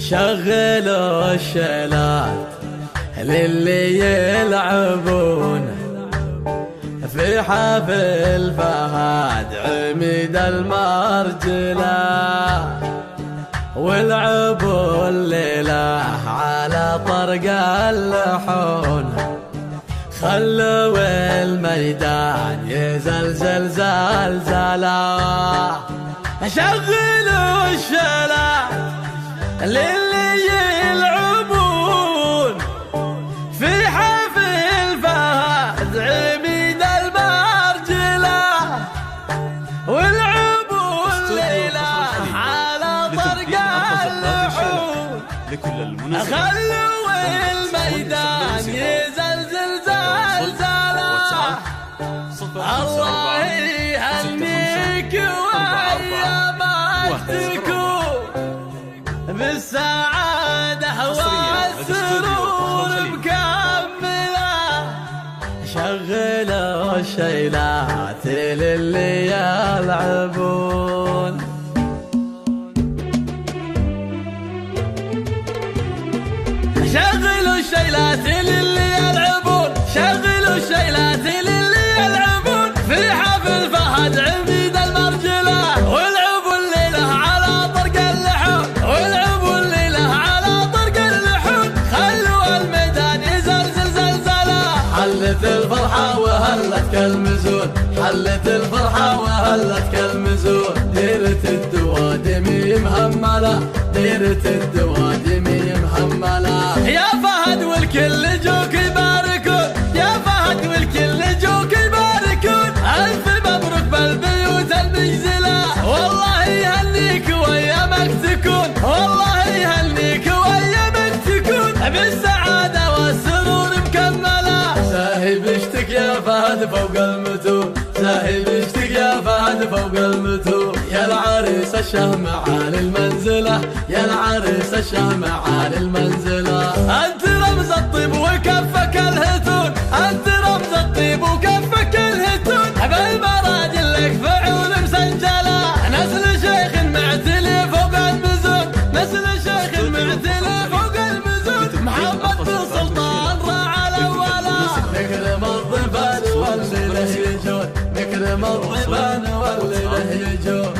شغلوا الشيلات للي يلعبون في حفل فهد عميد المرجلة، والعبوا الليلة على طرق اللحون، خلوا الميدان يزلزل زلزلة. شغلوا الشيلات للي يلعبون في حفل فهد عميد المرجلة، والعبوا الليلة على طرق اللحون، خلوا الميدان يزلزل زلزلة. الله يهنيك وأيامك تكون بالسعادة والسرور مكملة. شغلوا الشيلات للي يلعبون. شغلوا الشيلات للي يلعبون، شغلوا الشيلات للي يلعبون في حفل فهد عميد المرجلة، والعبوا الليلة على طرق اللحون، والعبوا الليلة على طرق اللحون، خلوا الميدان يزلزل زلزلة. حلت الفرحة وهلت كالمزون، حلت الفرحة وهلت كالمزون، ديرة الدوادمي مهملة، ديرة الدوادمي مهملة. يا فهد والكل جوك يباركون، يا فهد والكل جوك يباركون، ألف مبروك بالبيوت المجزلة. والله يهنيك وأيامك تكون، والله يهنيك وأيامك تكون بالسعادة والسرور مكملة. ساهي بيشتك يا فهد فوق المتون، ساهي بيشتك يا فهد فوق المتون، يا العريس الشهم عالي المنزلة، يا العريس الشهم عالي المنزلة. أنت رمز الطيب وكفك الهتون، أنت رمز الطيب وكفك الهتون، بالمراجل لك فعول مسجلة. نسل شيخ معتلي فوق المزون، نسل شيخ معتلي فوق المزون، محمد بن سلطان راعى الأولى. نكرم الضيفان واللي له يجون، نكرم الضيفان واللي له يجون،